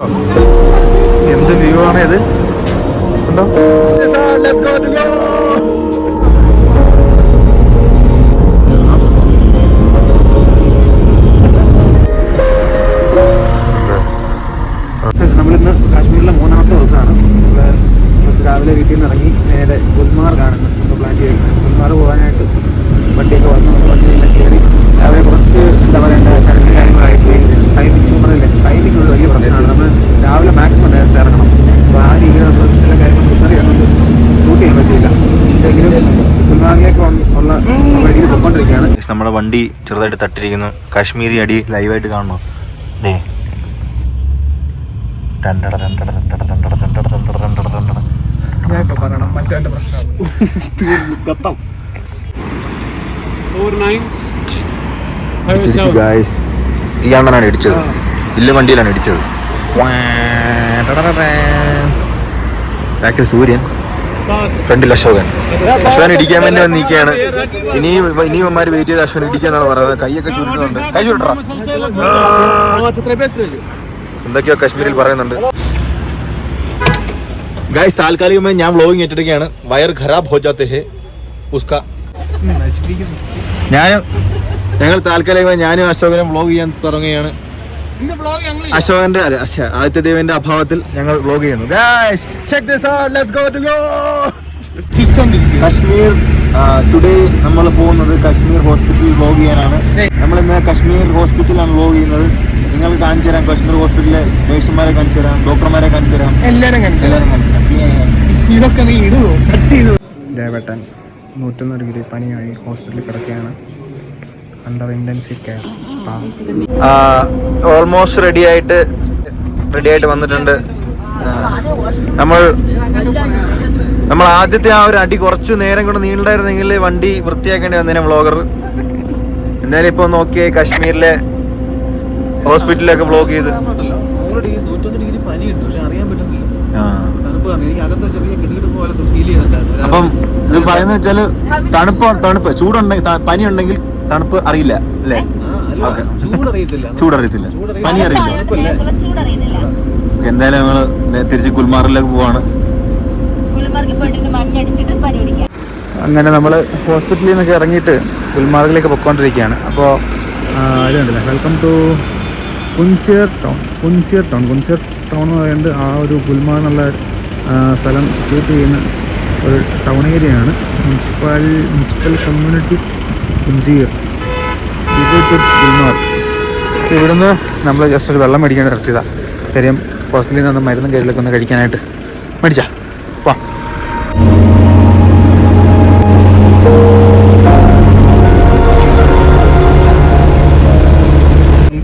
എന്ത് വ്യൂ ആണ് ഇത് ഉണ്ടോ? നമ്മളിന്ന് കാശ്മീരിലെ 3ാമത്തെ ദിവസമാണ്. രാവിലെ വീട്ടിൽ നിന്ന് ഇറങ്ങി നേരെ ഗുൽമാർഗാണ് നമ്മൾ പ്ലാൻ ചെയ്യുന്നത്. ഗുൽമാർഗ് പോകാനായിട്ട് വണ്ടിയൊക്കെ വന്നു, വണ്ടിയെല്ലാം കയറി രാവിലെ കുറച്ച് എന്താ പറയേണ്ട കറക്റ്റ് കാര്യങ്ങളായിട്ട് ടൈമിംഗ് പറഞ്ഞില്ലേ, ടൈമിംഗ് ഒരു വലിയ പ്രശ്നമാണ്. നമ്മൾ രാവിലെ മാക്സിമം നേരത്തെ ഇറങ്ങണം. അപ്പോൾ ആ രീതിയിൽ നമ്മൾ ചില കാര്യങ്ങൾ പ്രിപ്പയർ ചെയ്യുന്നത് ഷൂട്ട് ചെയ്യാൻ പറ്റില്ല. എന്തെങ്കിലും ഗുൽമാർഗിലേക്ക് ഉള്ള വഴിയിൽ പോയിക്കൊണ്ടിരിക്കുകയാണ്. നമ്മുടെ വണ്ടി ചെറുതായിട്ട് തട്ടിരിക്കുന്നു. കാശ്മീരി അടി ലൈവായിട്ട് കാണണോ? ദേ ഈ അണ്ണനാണ് ഇടിച്ചത്. ഇല്ല വണ്ടിയിലാണ് ഇടിച്ചത്. ബാക്കിൽ സൂര്യൻ, ഫ്രണ്ടിൽ അശോകൻ. അശോകൻ ഇടിക്കാൻ വേണ്ടി വന്നിരിക്കുകയാണ്. ഇനിമാര് വെയിറ്റ് ചെയ്ത് അശോകൻ ഇടിക്കാന്നാണ് പറയുന്നത്. കൈയൊക്കെ ചുരുട്ടുന്നുണ്ട്. കൈ ചുരുട്ടാ എന്തൊക്കെയോ കാശ്മീരിൽ പറയുന്നുണ്ട്. ഗൈസ്, താൽക്കാലികമായി ഞാൻ വ്ലോഗിങ് ഏറ്റെടുക്കുകയാണ്. വയർ ഖരാബ് ഹോ ജാത്തെ ഹെ ഉസ്ക. ഞങ്ങൾ താൽക്കാലികമായി ഞാനും അശോകനും വ്ലോഗ് ചെയ്യാൻ തുടങ്ങുകയാണ്. അശോകന്റെ ആദിത്യ ദേവന്റെ അഭാവത്തിൽ ഞങ്ങൾ വ്ലോഗ് ചെയ്യുന്നു. Guys, check this out, let's go to go Kashmir. Today നമ്മൾ പോകുന്നത് കാശ്മീർ ഹോസ്പിറ്റലിൽ വ്ലോഗ് ചെയ്യാനാണ്. നമ്മൾ ഇന്ന് കാശ്മീർ ഹോസ്പിറ്റലാണ് വ്ലോഗ് ചെയ്യുന്നത്. നിങ്ങൾക്ക് കാണിച്ചു തരാം. കാശ്മീർ ഹോസ്പിറ്റലിലെ നേഴ്സുമാരെ കാണിച്ചു തരാം, ഡോക്ടർമാരെ കാണിച്ചു തരാം, എല്ലാവരും കാണിച്ചു തരാം. ഇതൊക്കെ നീ ഇടുവോ? കട്ട് ചെയ്തു. ദേവേട്ടൻ 101 ഡിഗ്രി പനിയായി ഹോസ്പിറ്റലിൽ കിടക്കുകയാണ്. Under intensive care. Almost ready ആയിട്ട് വന്നിട്ടുണ്ട്. നമ്മൾ ആദ്യത്തെ ആ ഒരു അടി കുറച്ചു നേരം കൊണ്ട് നീണ്ടായിരുന്നെങ്കിൽ വണ്ടി വൃത്തിയാക്കേണ്ടി വന്നേനെ വ്ളോഗർ. എന്തായാലും ഇപ്പൊ നോക്കിയേ, കാശ്മീരിലെ ഹോസ്പിറ്റലിലൊക്കെ വ്ളോഗ് ചെയ്ത്. അപ്പം ഇത് പറയുന്ന വെച്ചാല് തണുപ്പ് ചൂടുണ്ടെങ്കിൽ പനി ഉണ്ടെങ്കിൽ തണുപ്പ് അറിയില്ല അല്ലേ? ചൂടറിയത്തില്ല, പനി അറിയില്ല. എന്തായാലും ഞങ്ങള് തിരിച്ച് ഗുൽമാർഗിലേക്ക് പോവാണ്. അങ്ങനെ നമ്മള് ഹോസ്പിറ്റലിൽ നിന്നൊക്കെ ഇറങ്ങിയിട്ട് ഗുൽമാർഗിലേക്ക് പൊയ്ക്കൊണ്ടിരിക്കുകയാണ്. അപ്പോൾ ഇതുണ്ടല്ലോ, വെൽക്കം ടു കുൻസിയർ ടൗൺ എന്ന് പറയുന്നത് ആ ഒരു ഗുൽമാർഗ് എന്നുള്ള സ്ഥലം സിറ്റുവേറ്റ് ചെയ്യുന്ന ഒരു ടൗൺ ഏരിയയാണ്. Municipal community Kunzer Gulmarg. ഇവിടുന്ന് നമ്മൾ ജസ്റ്റ് ഒരു വെള്ളം മേടിക്കാൻ ഇറക്കിയതാണ്. കാര്യം ഹോസ്പിറ്റലിൽ നിന്ന് മരുന്നും കയ്യിലൊക്കെ ഒന്ന് കഴിക്കാനായിട്ട് മേടിച്ചാ വാ.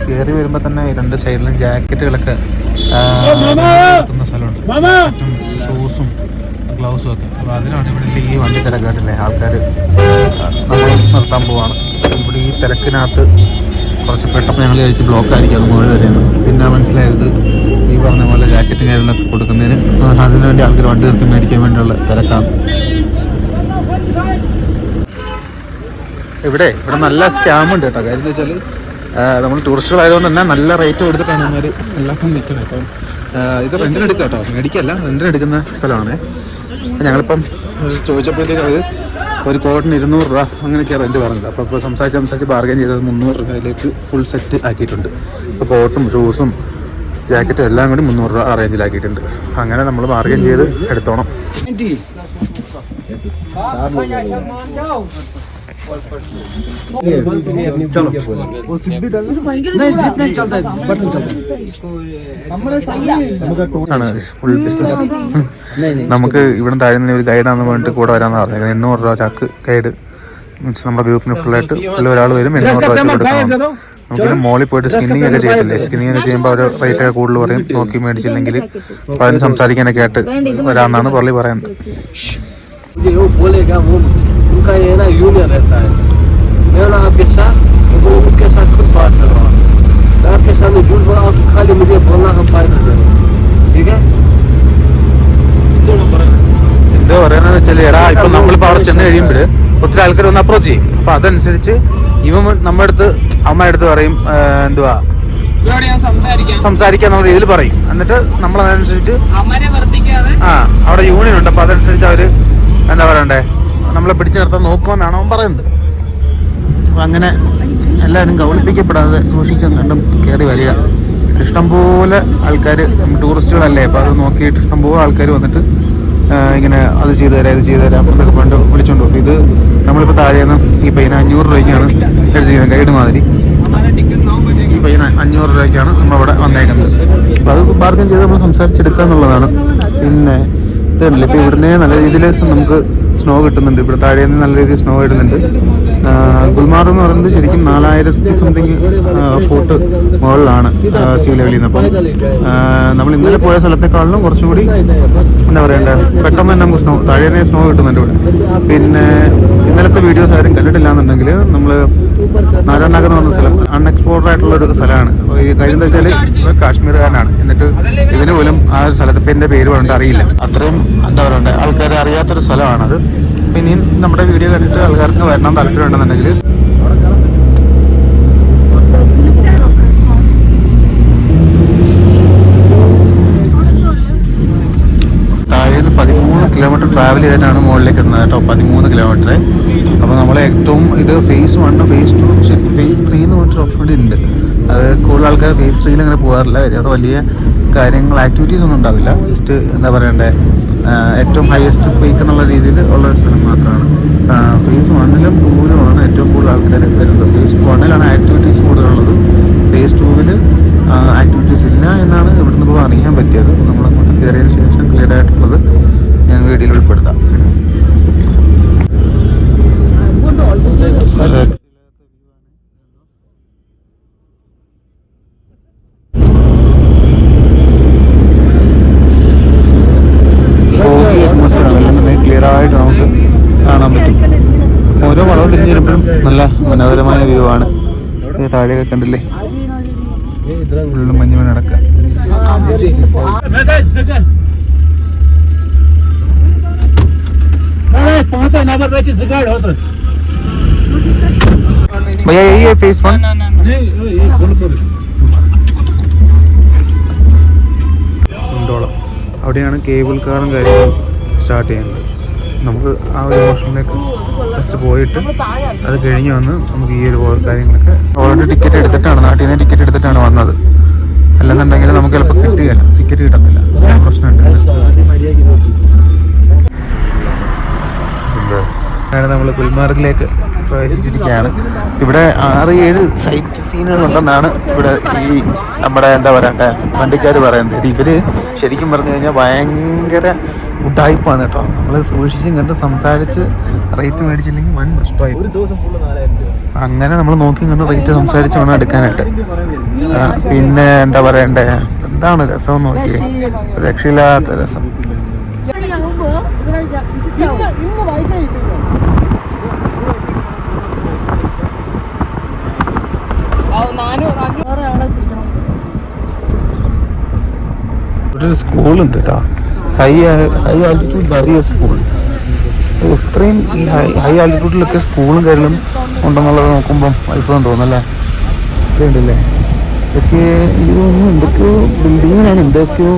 കയറി വരുമ്പോൾ തന്നെ 2 സൈഡിലും ജാക്കറ്റുകളൊക്കെ കിട്ടുന്ന സ്ഥലമുണ്ട്. ഷൂസും ഗ്ലൗസും ഒക്കെ. അപ്പോൾ അതിനാണ് ഇവിടെ ഈ വണ്ടി തിരക്കാട്ടില്ലേ ആൾക്കാർ നമ്മൾ നിർത്താൻ പോവാണ്. ഇവിടെ ഈ തിരക്കിനകത്ത് കുറച്ച് പെട്ടെന്ന് ഞങ്ങൾ കഴിച്ച് ബ്ലോക്ക് ആയിരിക്കും മുകളിൽ വരുന്നത്. പിന്നെ മനസ്സിലായത് ഈ പറഞ്ഞ പോലെ ജാക്കറ്റും കാര്യങ്ങളൊക്കെ കൊടുക്കുന്നതിന് അതിനുവേണ്ടി ആൾക്കാർ വണ്ടി നിർത്തി മേടിക്കാൻ വേണ്ടിയുള്ള തിരക്കാണ്. ഇവിടെ നല്ല സ്കാമുണ്ട് കേട്ടോ. കാര്യം എന്താ വെച്ചാൽ നമ്മൾ ടൂറിസ്റ്റുകളായതുകൊണ്ട് തന്നെ നല്ല റേറ്റ് എടുത്തിട്ടാണ് ഇവർ എല്ലാം നിൽക്കുന്നത്. അപ്പം ഇത് റെൻറ്റിനെടുക്കുക കേട്ടോ, മേടിക്കല്ല, റെൻറ്റിനെടുക്കുന്ന സ്ഥലമാണ്. ഞങ്ങളിപ്പം ചോദിച്ചപ്പോഴത്തേക്ക് അത് ഒരു കോട്ടിന് 200 രൂപ അങ്ങനെയൊക്കെയാണ് റെൻറ്റ് പറഞ്ഞത്. അപ്പോൾ ഇപ്പോൾ സംസാരിച്ച് ബാർഗൈൻ ചെയ്തത് 300 രൂപയിലേക്ക് ഫുൾ സെറ്റ് ആക്കിയിട്ടുണ്ട്. അപ്പോൾ കോട്ടും ഷൂസും ജാക്കറ്റും എല്ലാം കൂടി 300 രൂപ ആ റേഞ്ചിലാക്കിയിട്ടുണ്ട്. അങ്ങനെ നമ്മൾ ബാർഗൈൻ ചെയ്ത് എടുത്തോണം. നമുക്ക് ഇവിടെ താഴെ ഒരു ഗൈഡാന്ന് പറഞ്ഞിട്ട് കൂടെ വരാന്ന് പറഞ്ഞത്. 800 രൂപ ചാക്ക് ഗൈഡ് മീൻസ് നമ്മുടെ ഗ്രൂപ്പിന് ഫുള്ളായിട്ട് ഒരാൾ വരും. 800 രൂപ കൊടുക്കണം. നമുക്ക് മോളിൽ പോയിട്ട് സ്കിന്നിങ് ഒക്കെ ചെയ്യത്തില്ലേ, സ്കിന്നിങ് ഒക്കെ ചെയ്യുമ്പോൾ അവർ റേറ്റ് ഒക്കെ കൂടുതൽ പറയും. നോക്കി മേടിച്ചില്ലെങ്കിൽ അപ്പോൾ അതിന് സംസാരിക്കാനൊക്കെ ആയിട്ട് വരാമെന്നാണ് പുള്ളി പറയുന്നത്. उनका ये ना यूनियन रहता है. मैं ना आपके साथ उनके साथ खुद बात कर रहा हूँ. मैं आपके सामने झूठ बोला, आप खाली मुझे बोलना का फायदा दे. ठीक है? എന്താ പറയുന്നത് വെച്ചാൽ, എടാ ഇപ്പൊ നമ്മളിപ്പോ അവിടെ ചെന്ന് കഴിയുമ്പോൾ ഒത്തിരി ആൾക്കാർ ഒന്ന് അപ്രോച്ച് ചെയ്യും. അപ്പൊ അതനുസരിച്ച് ഇവൻ നമ്മുടെ അടുത്ത് അമ്മയുടെ അടുത്ത് പറയും എന്തുവാ സംസാരിക്കാന്നുള്ള രീതിയിൽ പറയും. എന്നിട്ട് നമ്മൾ അതനുസരിച്ച് അവിടെ യൂണിയൻ ഉണ്ട്, അപ്പൊ അതനുസരിച്ച് അവര് എന്താ പറയണ്ടേ നമ്മളെ പിടിച്ചു നിർത്താൻ നോക്കുമെന്നാണ് അവൻ പറയുന്നത്. അപ്പൊ അങ്ങനെ എല്ലാവരും കബളിപ്പിക്കപ്പെടാതെ സൂക്ഷിച്ചും കണ്ടും കയറി വരിക. ഇഷ്ടംപോലെ ആൾക്കാർ, ടൂറിസ്റ്റുകളല്ലേ, അപ്പോൾ അത് നോക്കിയിട്ട് ഇഷ്ടംപോലെ ആൾക്കാർ വന്നിട്ട് ഇങ്ങനെ അത് ചെയ്തു തരാം ഇത് ചെയ്തു തരാം അതൊക്കെ പണ്ട് വിളിച്ചോണ്ട് പോകും. ഇത് നമ്മളിപ്പോൾ താഴേന്ന് ഈ പയ്യന് 500 രൂപയ്ക്കാണ് എഴുതിയിരിക്കുന്നത്, ഗൈഡ് മാതിരി. ഈ പയ്യന് 500 രൂപയ്ക്കാണ് നമ്മളവിടെ വന്നേക്കുന്നത്. അപ്പോൾ അത് ബാർഗൻ ചെയ്ത് നമ്മൾ സംസാരിച്ചെടുക്കുക എന്നുള്ളതാണ്. പിന്നെ ഇതുണ്ടല്ലോ, ഇപ്പോൾ ഇവിടുന്ന് നല്ല രീതിയിൽ നമുക്ക് സ്നോ കിട്ടുന്നുണ്ട്. ഇവിടെ താഴെ നിന്ന് നല്ല രീതിയിൽ സ്നോ ഇടുന്നുണ്ട്. ഗുൽമാർഗ് എന്ന് പറയുന്നത് ശരിക്കും 4000 സംതിങ് ഫൂട്ട് മുകളിലാണ് സീ ലെവലിൽ നിന്ന്. അപ്പം നമ്മൾ ഇന്നലെ പോയ സ്ഥലത്തെക്കാളിലും കുറച്ചുകൂടി എന്താ പറയണ്ടേ പെട്ടെന്ന് തന്നെ നമുക്ക് താഴെ നിന്ന് സ്നോ കിട്ടുന്നുണ്ട് ഇവിടെ. പിന്നെ ഇന്നലത്തെ വീഡിയോസ് ആരും കണ്ടിട്ടില്ല എന്നുണ്ടെങ്കിൽ നമ്മൾ നാരായണാഗ് എന്ന് പറഞ്ഞ സ്ഥലം അൺഎക്സ്പ്ലോർഡ് ആയിട്ടുള്ള ഒരു സ്ഥലമാണ്. ഈ കാര്യം എന്താ വെച്ചാൽ കാശ്മീർകാരനാണ്, എന്നിട്ട് ഇതിന് പോലും ആ സ്ഥലത്തിന്റെ പേര് പറഞ്ഞിട്ട് അറിയില്ല. അത്രയും എന്താ പറയണ്ടേ ആൾക്കാരെ അറിയാത്തൊരു സ്ഥലമാണത്. പിന്നെ നമ്മുടെ വീഡിയോ കണ്ടിട്ട് ആൾക്കാർക്ക് വരണം താല്പര്യം ഉണ്ടെന്നുണ്ടെങ്കിൽ താഴേന്ന് 13 കിലോമീറ്റർ ട്രാവൽ ചെയ്തിട്ടാണ് മുകളിലേക്ക് എത്തുന്നത് കേട്ടോ. 13 കിലോമീറ്റർ. അപ്പോൾ നമ്മൾ ഏറ്റവും ഇത് ഫേസ് 1 ഫേസ് 2 ശരിക്കും ഫേസ് 3 എന്ന് പറഞ്ഞിട്ട് ഓപ്ഷൻ കൂടി ഉണ്ട്. അത് കൂടുതൽ ആൾക്കാർ ഫേസ് 3 അങ്ങനെ പോകാറില്ല. അത് വലിയ കാര്യങ്ങൾ ആക്ടിവിറ്റീസ് ഒന്നും ഉണ്ടാവില്ല. ജസ്റ്റ് എന്താ പറയണ്ടേ ഏറ്റവും ഹയസ്റ്റ് പീക്ക് എന്നുള്ള രീതിയിൽ ഉള്ള സ്ഥലം മാത്രമാണ്. ഫേസ് 1ലും 2ലുമാണ് ഏറ്റവും കൂടുതൽ ആൾക്കാർ വരുന്നത്. ഫേസ് 1ലാണ് ആക്ടിവിറ്റീസ് കൂടുതലുള്ളത്. ഫേസ് 2വിൽ ആക്ടിവിറ്റീസ് ഇല്ല എന്നാണ് ഇവിടുന്ന് ഇപ്പോൾ അറിയാൻ പറ്റിയത്. നമ്മളങ്ങോട്ട് കയറിയതിന് ശേഷം ക്ലിയർ ആയിട്ടുള്ളത് ഞാൻ വീഡിയോയിൽ ഉൾപ്പെടുത്താം. ക്ലിയർ ആയിട്ട് നമുക്ക് കാണാൻ പറ്റും. ഓരോ വളവ് തിരിഞ്ഞ് വരുമ്പോഴും നല്ല മനോഹരമായ വ്യൂ ആണ്. താഴെയൊക്കെ കണ്ടില്ലേ, ഫുള്ളും മഞ്ഞ് നടക്കുക. भैया यही है फेस 1? അവിടെയാണ് കേബിൾ കാറും കാര്യങ്ങളും സ്റ്റാർട്ട് ചെയ്യുന്നത്. നമുക്ക് ആ ഒരു പോർഷനിലേക്ക് ഫസ്റ്റ് പോയിട്ട് അത് കഴിഞ്ഞ് വന്ന് നമുക്ക് ഈ ഒരു കാര്യങ്ങളൊക്കെ ഓൾറെഡി ടിക്കറ്റ് എടുത്തിട്ടാണ്, നാട്ടിൽ നിന്ന് ടിക്കറ്റ് എടുത്തിട്ടാണ് വന്നത്. അല്ലെന്നുണ്ടെങ്കിൽ നമുക്ക് ചിലപ്പോൾ കിട്ടുകയില്ല, ടിക്കറ്റ് കിട്ടത്തില്ല, പ്രശ്നമുണ്ട്. അങ്ങനെ നമ്മൾ ഗുൽമാർഗിലേക്ക് പ്രവേശിച്ചിരിക്കുകയാണ്. ഇവിടെ 6-7 സൈറ്റ് സീനുകളുണ്ടെന്നാണ് ഇവിടെ ഈ നമ്മുടെ എന്താ പറയണ്ടേ വണ്ടിക്കാർ പറയുന്നത്. ഇവര് ശരിക്കും പറഞ്ഞു കഴിഞ്ഞാൽ ഭയങ്കര ഉഡായിപ്പാണ് കേട്ടോ. നമ്മൾ സൂക്ഷിച്ചും കണ്ട് സംസാരിച്ച് റേറ്റ് മേടിച്ചില്ലെങ്കിൽ വൻ നഷ്ടമായി. അങ്ങനെ നമ്മൾ നോക്കി കണ്ട് റേറ്റ് സംസാരിച്ച് വേണം എടുക്കാനായിട്ട്. പിന്നെ എന്താ പറയണ്ടേ എന്താണ് രസം നോക്കിയേ, രക്ഷയില്ലാത്ത രസം. ഒരു സ്കൂളുണ്ട് കേട്ടോ, ഹൈ ആൾട്ടിറ്റ്യൂഡ് ബാരിയർ സ്കൂൾ. ഇത്രയും ഈ ഹൈ ആൾട്ടിറ്റ്യൂഡിലൊക്കെ സ്കൂളും കാര്യങ്ങളും ഉണ്ടെന്നുള്ളത് നോക്കുമ്പം അത്ഭുതം തോന്നല്ലേ. ഇതുണ്ടല്ലേ, ഇതൊക്കെ എനിക്ക് തോന്നുന്നു എന്തൊക്കെയോ ബിൽഡിങ്ങിനാണ്, ഇതൊക്കെ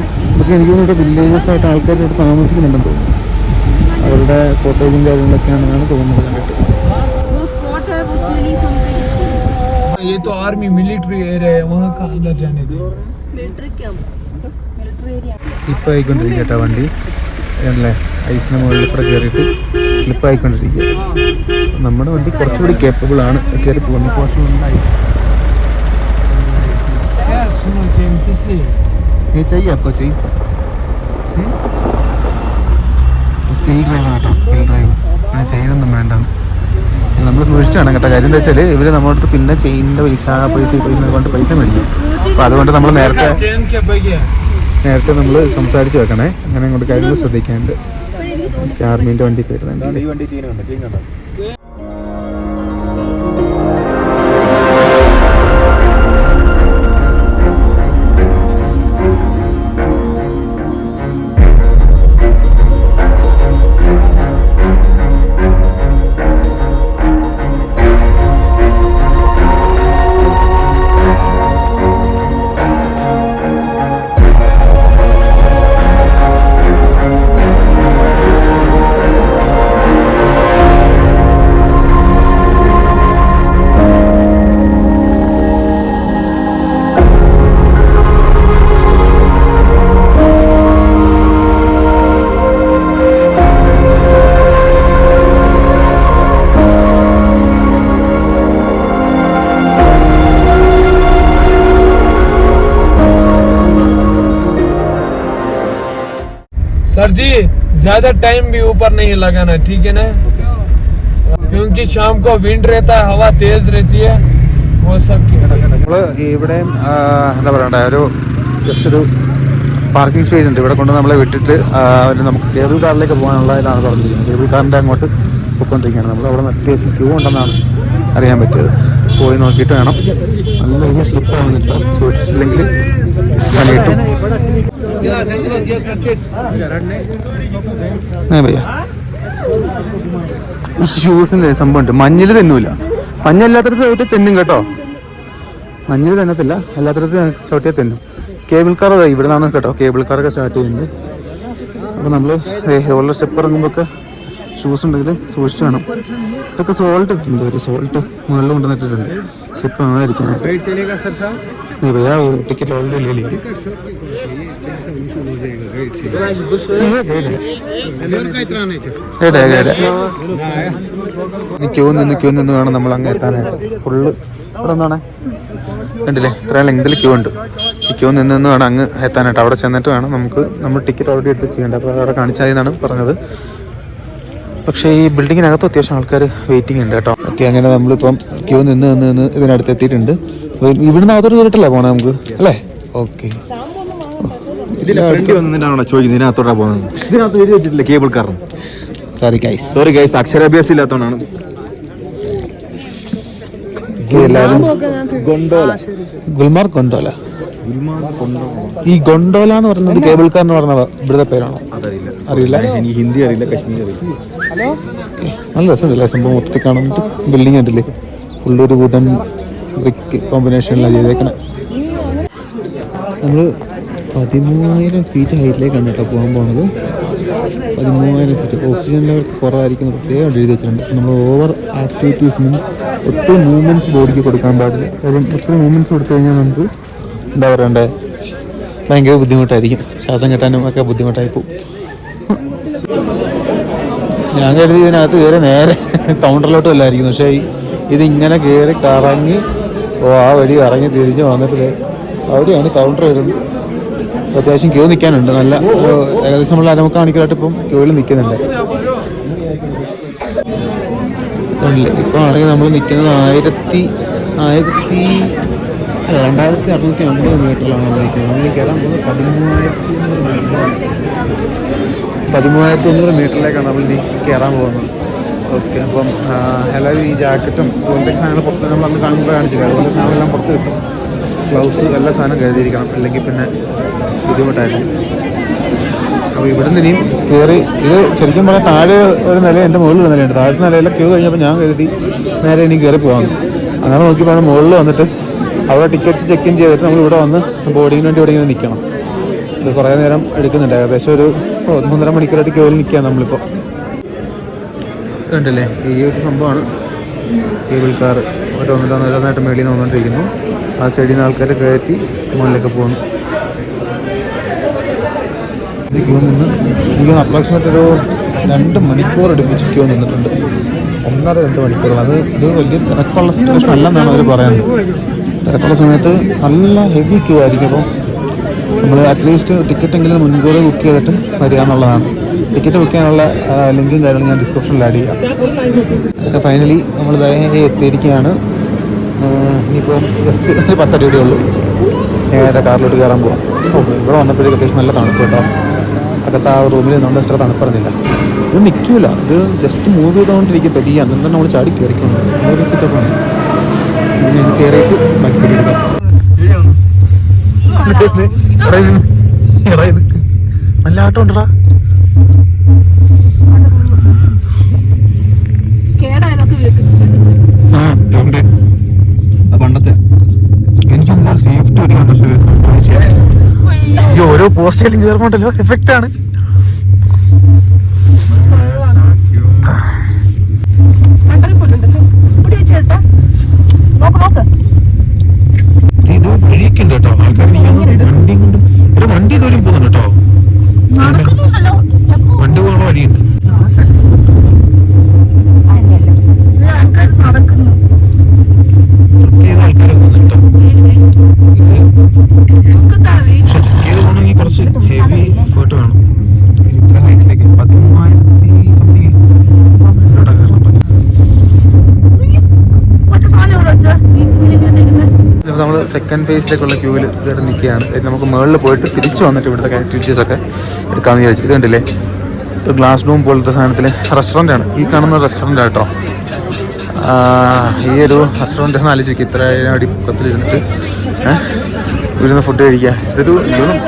എനിക്ക് തോന്നുന്നു വില്ലേജസ് ആയിട്ട് ആൾക്കാർ താമസിക്കുന്നുണ്ടെന്ന് തോന്നുന്നു. അവരുടെ കോട്ടേജും കാര്യങ്ങളൊക്കെയാണെന്നാണ് തോന്നുന്നത് കണ്ടിട്ട്. ये तो आर्मी मिलिट्री एरिया है, वहाँ का अंदर जाने दे. സ്ലിപ്പ് ആയിക്കൊണ്ടിരിക്കുക കേട്ടോ വണ്ടി അല്ലേ, ഐസിന് മുകളിൽ ഇപ്പുറം കയറിയിട്ട് സ്ലിപ്പ് ആയിക്കൊണ്ടിരിക്കുക. നമ്മുടെ വണ്ടി കുറച്ചുകൂടി കേപ്പബിൾ ആണ്, കയറി പോകുന്ന പോർഷൻ ഉണ്ടായി. സ്കിൽ ഡ്രൈവ് കേട്ടോ, സ്കിൽ ഡ്രൈവ്. അങ്ങനെ ചെയിനൊന്നും വേണ്ട, നമ്മൾ സൂക്ഷിച്ചാണ് കേട്ടോ. കാര്യം എന്താ വെച്ചാൽ ഇവർ നമ്മുടെ അടുത്ത് പിന്നെ ചെയിനിൻ്റെ പൈസ കൊണ്ട് പൈസ മേടിക്കും. അപ്പോൾ അതുകൊണ്ട് നമ്മൾ നേരത്തെ നമ്മൾ സംസാരിച്ച് വെക്കണേ. അങ്ങനെ അങ്ങോട്ട് കാര്യങ്ങൾ ശ്രദ്ധിക്കാനുണ്ട്. ആർമീൻ്റെ വണ്ടി കയറുന്നുണ്ട്. सर जी ज्यादा टाइम भी ऊपर नहीं लगाना, ठीक है ना, क्योंकि शाम को विंड रहता है, हवा तेज रहती है, वो सब നമ്മൾ ഇവിടെയും എന്താ പറയണ്ട ഒരു ജസ്റ്റ് ഒരു പാർക്കിംഗ് സ്പേസ് ഉണ്ട്. ഇവിടെ കൊണ്ട് നമ്മളെ വിട്ടിട്ട് അവർ നമുക്ക് കേബിൾ കാറിലേക്ക് പോകാനുള്ള ഇതാണ് പറഞ്ഞിരിക്കുന്നത്. കേബിൾ കാറിൻ്റെ അങ്ങോട്ട് പോയിക്കൊണ്ടിരിക്കുകയാണ്. നമ്മൾ അവിടെ നിന്ന് അത്യാവശ്യം ക്യൂ ഉണ്ടെന്നാണ് അറിയാൻ പറ്റിയത്. പോയി നോക്കിയിട്ട് വേണം. നല്ല വലിയ സ്ലിപ്പ് ആവുന്നില്ല, സൂക്ഷിച്ചില്ലെങ്കിൽ പണിയിട്ടും. ഭയ്യ ഈ ഷൂസിൻ്റെ സംഭവമുണ്ട്. മഞ്ഞിൽ തെന്നൂല. മഞ്ഞല്ലാത്തടത്ത് ചവിട്ടി തെന്നും കേട്ടോ. മഞ്ഞിൽ തന്നത്തില്ല, അല്ലാത്തടത്ത് ചവിട്ടിയാൽ തെന്നും. കേബിൾ കാർ ഇവിടെ നിന്നാണ് കേട്ടോ കേബിൾ കാറൊക്കെ സ്റ്റാർട്ട് ചെയ്യുന്നത്. അപ്പോൾ നമ്മൾ ഇതുപോലെ സ്റ്റെപ്പ് ഇറങ്ങുമ്പോഴൊക്കെ ഷൂസ് ഉണ്ടെങ്കിൽ സൂക്ഷിച്ച് വേണം. ഇതൊക്കെ സോൾട്ട് ഇട്ടിട്ടുണ്ട്, ഒരു സോൾട്ട് മുകളിൽ കൊണ്ടുവന്നിട്ടുണ്ട്. സ്റ്റെപ്പ് ആയിരിക്കണം. भैया टिकट ऑलरेडी ले ली. ക്യൂ നിന്ന് വേണം നമ്മൾ അങ്ങ് എത്താനായിട്ട്. ഫുള്ള് ഇവിടെ എന്താണ് കണ്ടില്ലേ, ഇത്രയും ലെങ്തിൽ ക്യൂ ഉണ്ട്. ഈ ക്യൂ നിന്ന് വേണം അങ്ങ് എത്താനായിട്ട്. അവിടെ ചെന്നിട്ട് വേണം നമ്മൾ ടിക്കറ്റ് ഓൾറെഡി എടുത്ത് ചെയ്യേണ്ടത്. അപ്പോൾ അവിടെ കാണിച്ചാൽ പറഞ്ഞത്. പക്ഷേ ഈ ബിൽഡിങ്ങിനകത്ത് അത്യാവശ്യം ആൾക്കാർ വെയിറ്റിംഗ് ഉണ്ട് കേട്ടോ. ഓക്കെ, അങ്ങനെ നമ്മളിപ്പം ക്യൂ നിന്ന് ഇതിനടുത്ത് എത്തിയിട്ടുണ്ട്. ഇവിടുന്ന് അകത്തോട്ട് കയറിയിട്ടല്ലേ പോണേ നമുക്ക്, അല്ലേ? ഓക്കെ, ചോദിക്കുന്നതിനകത്തോട്ടാ പോകുന്നത്. ഇതിനകത്ത് എഴുതി വെച്ചിട്ടില്ല കേബിൾ കാർ. സോറി ഗൈസ്, അക്ഷരാഭ്യാസം ഇല്ലാത്തതുകൊണ്ടാണ്. ഗുൽമാർഗ് ഗൊണ്ടോല. ഈ ഗൊണ്ടോല എന്ന് പറയുന്നത് കേബിൾ കാർ എന്ന് പറഞ്ഞ ഇവിടുത്തെ പേരാണോ? അറിയില്ല. എനിക്ക് ഹിന്ദി അറിയില്ല, കശ്മീരി അറിയില്ല. നല്ല രസമുണ്ടല്ലേ സംഭവം. മൊത്തത്തിൽ കാണുന്നിട്ട് ബിൽഡിംഗ് ഉണ്ടല്ലേ, ഫുള്ളൊരു വുഡൻ ബ്രിക്ക് കോമ്പിനേഷനിലാണ് ചെയ്തേക്കണേ. നമ്മൾ 13,000 ഫീറ്റ് ഹൈറ്റിലേക്കാണ് കേട്ടോ പോകാൻ പോകുന്നത്. 13,000 ഫീറ്റ്. ഓക്സിജൻ ലെവൽ കുറവായിരിക്കുന്ന പ്രത്യേകം എഴുതി വെച്ചിട്ടുണ്ട്. നമ്മൾ ഓവർ ആക്ടിവിറ്റീസിനും ഒത്തിരി മൂവ്മെൻറ്റ്സ് ബോഡിക്ക് കൊടുക്കാൻ പാടില്ല. കാര്യം ഒത്തിരി മൂവ്മെൻറ്റ്സ് കൊടുത്തു കഴിഞ്ഞാൽ നമുക്ക് എന്താ പറയണ്ടേ, ഭയങ്കര ബുദ്ധിമുട്ടായിരിക്കും. ശ്വാസം കിട്ടാനും ഒക്കെ ബുദ്ധിമുട്ടായി പോകും. ഞാൻ കരുതി ഇതിനകത്ത് കയറി നേരെ കൗണ്ടറിലോട്ടും അല്ലായിരിക്കും. പക്ഷേ ഇതിങ്ങനെ കയറി കറങ്ങി ആ വഴി ഇറങ്ങി തിരിഞ്ഞ് വന്നിട്ട് അവിടെയാണ് കൗണ്ടർ വരുന്നത്. അത്യാവശ്യം ക്യൂ നിൽക്കാനുണ്ട്. നല്ല ഏകദേശം നമ്മൾ 1.5 മണിക്കൂറായിട്ട് ഇപ്പം ക്യൂവിൽ നിൽക്കുന്നുണ്ട്. ഇപ്പോൾ ആണെങ്കിൽ നമ്മൾ നിൽക്കുന്നത് 2,650 മീറ്ററിലാണ് നമ്മൾ നിൽക്കുന്നത്. നമ്മൾ കയറാൻ പോകുന്നത് 13,500 മീറ്ററിലേക്കാണ് നമ്മൾ കയറാൻ പോകുന്നത്. ഓക്കെ, അപ്പം എല്ലാവരും ഈ ജാക്കറ്റും ഇങ്ങനത്തെ സാധനങ്ങൾ പുറത്ത് നമ്മൾ അന്ന് കാണുമ്പോൾ കാണിച്ചില്ല. അതുപോലെ സാധനങ്ങളെല്ലാം പുറത്ത് കിട്ടും. ഗ്ലൗസ് എല്ലാ സാധനം കരുതിയിരിക്കണം, അല്ലെങ്കിൽ പിന്നെ ബുദ്ധിമുട്ടായിരിക്കും. അപ്പോൾ ഇവിടുന്ന് ഇനിയും കയറി ഇത് ശരിക്കും പറഞ്ഞാൽ താഴെ ഒരു നില, എൻ്റെ മുകളിൽ ഒരു നിലയുണ്ട്. താഴത്തെ നിലയിലെ ക്യൂ കഴിഞ്ഞപ്പോൾ ഞാൻ കരുതി നേരെ ഇനി കയറി പോകാമെന്ന്. അങ്ങനെ നോക്കിയപ്പോൾ മുകളിൽ വന്നിട്ട് അവിടെ ടിക്കറ്റ് ചെക്ക് ഇൻ ചെയ്തിട്ട് നമ്മൾ ഇവിടെ വന്ന് ബോർഡിങ്ങിന് വേണ്ടി ഇവിടെ ഇങ്ങനെ നിൽക്കണം. ഇത് കുറേ നേരം എടുക്കുന്നുണ്ട്. ഏകദേശം ഒരു 1.5 മണിക്കൂറായിട്ട് ക്യൂവിൽ നിൽക്കുകയാണ് നമ്മളിപ്പോൾ. കണ്ടില്ലേ, ഈ ഒരു സംഭവമാണ് കേബിൾ കാർ. ഓരോന്നായിട്ട് മേളിൽ നിന്ന് വന്നുകൊണ്ടിരിക്കുന്നു. ആ സൈഡിൽ നിന്ന് ആൾക്കാരെ കയറ്റി മുകളിലേക്ക് പോകുന്നു. ക്യൂ നിന്ന് എനിക്ക് അപ്രോക്സിമേറ്റ് ഒരു 2 മണിക്കൂർ അടുപ്പിച്ച് ക്യൂ നിന്നിട്ടുണ്ട്. 1.5-2 മണിക്കൂർ. ഇത് വലിയ തിരക്കുള്ള സിറ്റുവേഷൻ അല്ലെന്നാണ് അവർ പറയുന്നത്. തിരക്കുള്ള സമയത്ത് നല്ല ഹെവി ക്യൂ ആയിരിക്കും. അപ്പം നമ്മൾ അറ്റ്ലീസ്റ്റ് ടിക്കറ്റെങ്കിലും മുൻകൂർ ബുക്ക് ചെയ്തിട്ട് വരിക എന്നുള്ളതാണ്. ടിക്കറ്റ് ബുക്ക് ചെയ്യാനുള്ള ലിങ്കും കാര്യങ്ങളും ഞാൻ ഡിസ്ക്രിപ്ഷനിൽ ആഡ് ചെയ്യാം. അങ്ങനെ ഫൈനലി നമ്മൾ എത്തിയിരിക്കുകയാണ്. ഇനിയിപ്പോൾ ജസ്റ്റ് ഒരു 10 അടി ഉള്ളൂ. നേരെ കാറിലോട്ട് കയറാൻ പോകാം. ഇവിടെ വന്നപ്പോഴേക്കും അത്യാവശ്യം നല്ല തണുപ്പ് കേട്ടോ. അകത്ത് ആ റൂമിൽ നമ്മൾ ഇത്ര തണുപ്പറിഞ്ഞില്ല. ഇത് നിൽക്കില്ല, ഇത് ജസ്റ്റ് മൂവ് ചെയ്തുകൊണ്ടിരിക്കും. പതിയെ അന്ന് നമ്മൾ ചാടി കയറിക്കണം. ഒരു സെറ്റപ്പാണ്. ഇങ്ങനെ കയറിയിട്ട് ബാക്കി എടുക്കാം. നല്ല ആട്ടം ഉണ്ടടാ. പണ്ടത്തെ എനിക്കൊന്നും സേഫ്റ്റി ഓരോ പോസ്റ്റിലും കയറുമ്പോണ്ടല്ലോ എഫക്റ്റ് ആണ്. ഇത് വഴിയൊക്കെ ഉണ്ട് കേട്ടോ. ആൾക്കാർ വണ്ടി കൊണ്ട് ഒരു വണ്ടി തോലും പോകുന്നുണ്ട് കേട്ടോ. വണ്ടി പോകാനുള്ള വഴിയുണ്ട്. ആൾക്കാരെ പോകുന്നുണ്ട് പക്ഷെ ചെക്ക് ചെയ്ത് പോകണമെങ്കിൽ കുറച്ച് ഹെവി എഫേർട്ട് വേണം. സെക്കൻഡ് ഫേസിലേക്കുള്ള ക്യൂവിൽ കയറി നിൽക്കുകയാണ്. നമുക്ക് മുകളിൽ പോയിട്ട് തിരിച്ച് വന്നിട്ട് ഇവിടുത്തെ ആക്ടിവിറ്റീസൊക്കെ എടുക്കാമെന്ന് വിചാരിച്ചു. ഇത് കണ്ടില്ലേ, ഒരു ഗ്ലാസ് ഡൂം പോലത്തെ സാധനത്തിൽ റെസ്റ്റോറൻ്റാണ്. ഈ കാണുന്ന റെസ്റ്റോറൻ്റ് കേട്ടോ. ഈ ഒരു റെസ്റ്റോറൻറ്റ് ആലോചിക്കും, ഇത്ര അടി പൊക്കത്തിലിരുന്നിട്ട് ഇരുന്ന് ഫുഡ് കഴിക്കുക. ഇതൊരു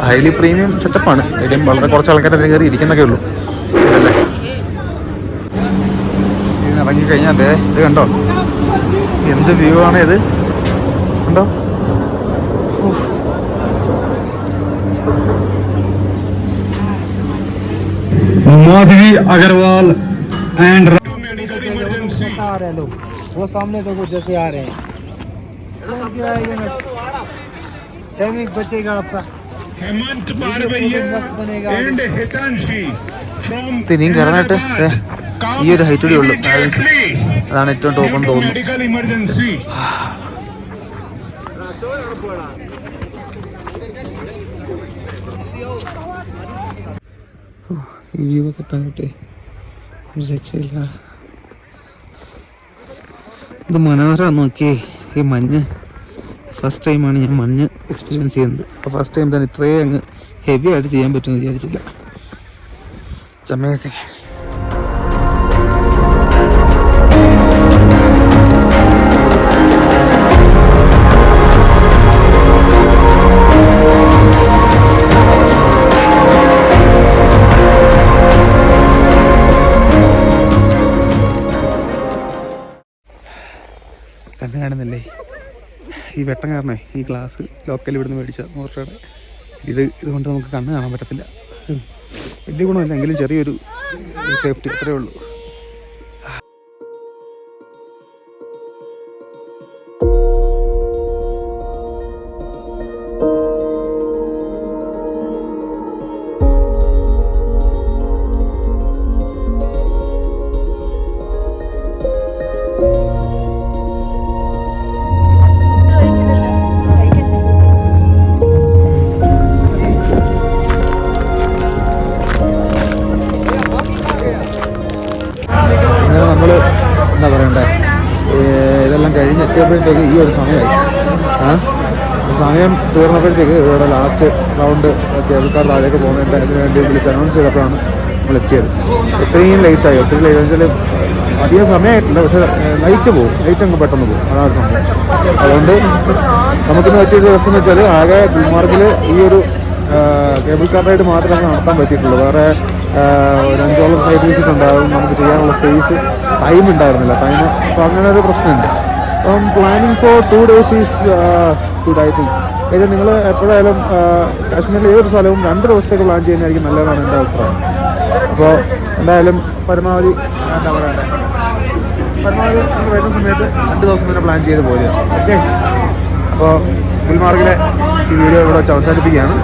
ഹൈലി പ്രീമിയം സെറ്റപ്പാണ്. ഇതിലും വളരെ കുറച്ച് ആൾക്കാർ അതിന് കയറി ഇരിക്കുന്നൊക്കെ ഉള്ളൂ അല്ലേ. ഇത് ഇറങ്ങിക്കഴിഞ്ഞാൽ അതെ ഇത് കണ്ടോ, എന്ത് വ്യൂ ആണ് ഇത് കണ്ടോ. माधवी अग्रवाल एंड आ रहे हैं लोग, वो सामने तो कुछ जैसे आ रहे हैं. टाइमिंग बचेगा आपका. हेमंत बारवैया एंड हितांशी फ्रॉम ഇനിയും കയറാനായിട്ട് ഈ ഒരു ഹൈറ്റ് കൂടി ഉള്ളൂ. അതാണ് ഏറ്റവും ടോപ്പ് എന്ന് തോന്നുന്നു. Medical emergency. ഈ വ്യൂ ഒക്കെ കണ്ടിട്ട് രക്ഷയില്ല. ഇത് മനോഹരമാണ്. നോക്കിയേ ഈ മഞ്ഞ്. ഫസ്റ്റ് ടൈമാണ് ഞാൻ മഞ്ഞ് എക്സ്പീരിയൻസ് ചെയ്യുന്നത്. അപ്പോൾ ഫസ്റ്റ് ടൈം തന്നെ ഇത്രയും അങ്ങ് ഹെവി ആയിട്ട് ചെയ്യാൻ പറ്റുമെന്ന് വിചാരിച്ചില്ല. It's amazing. കണ്ണ് കാണുന്നില്ലേ ഈ വെട്ടം കാരണമേ. ഈ ഗ്ലാസ് ലോക്കൽ ഇവിടുന്ന് മേടിച്ച 100 രൂപയുടെ. ഇതുകൊണ്ട് നമുക്ക് കണ്ണ് കാണാൻ പറ്റത്തില്ല. വലിയ ഗുണമില്ല, എങ്കിലും ചെറിയൊരു സേഫ്റ്റി അത്രയേ ഉള്ളൂ. എന്താ പറയണ്ടേ, ഇതെല്ലാം കഴിഞ്ഞെത്തിയപ്പോഴത്തേക്ക് ഈ ഒരു സമയമായി. സമയം തീർന്നപ്പോഴത്തേക്ക് ഇവിടെ ലാസ്റ്റ് റൗണ്ട് കേബിൾ കാർ താഴേക്ക് പോകുന്നതിൻ്റെ അതിന് വേണ്ടി വിളിച്ച് അനൗൺസ് ചെയ്തപ്പോഴാണ് നമ്മൾ എത്തിയത്. എത്രയും ലേറ്റായി. ഒത്തിരി ലേറ്റ് വെച്ചാൽ അധികം സമയമായിട്ടില്ല, പക്ഷേ ലൈറ്റ് പോകും, ലൈറ്റ് അങ്ങ് പെട്ടെന്ന് പോകും. അതാണ് സംഭവം. അതുകൊണ്ട് നമുക്കിന്ന് പറ്റിയൊരു ദിവസം എന്ന് വെച്ചാൽ ആകെ ഗുൽമാർഗിൽ ഈ ഒരു കേബിൾ കാർ റൈഡ് മാത്രമേ നടത്താൻ പറ്റിയിട്ടുള്ളൂ. വേറെ ഒരു 5ഓളം സൈറ്റ് വിസിറ്റ് ഉണ്ടാകും. നമുക്ക് ചെയ്യാനുള്ള സ്പേസ് ടൈം ഉണ്ടായിരുന്നില്ല. അപ്പോൾ അങ്ങനെ ഒരു പ്രശ്നമുണ്ട്. അപ്പം planning four 2 days is good I think. ഇത് നിങ്ങൾ എപ്പോഴായാലും കാശ്മീരിലെ ഏതൊരു സ്ഥലവും 2 ദിവസത്തേക്ക് പ്ലാൻ ചെയ്യുന്നതായിരിക്കും നല്ലതാണ് എൻ്റെ അഭിപ്രായം. അപ്പോൾ എന്തായാലും പരമാവധി എന്താ പറയണ്ടേ, പരമാവധി നമ്മൾ വരുന്ന സമയത്ത് 2 ദിവസം തന്നെ പ്ലാൻ ചെയ്ത് പോരുക. ഓക്കെ, അപ്പോൾ ഗുൽമാർഗിലെ ഈ വീഡിയോ ഇവിടെ വെച്ച് അവസാനിപ്പിക്കുകയാണ്.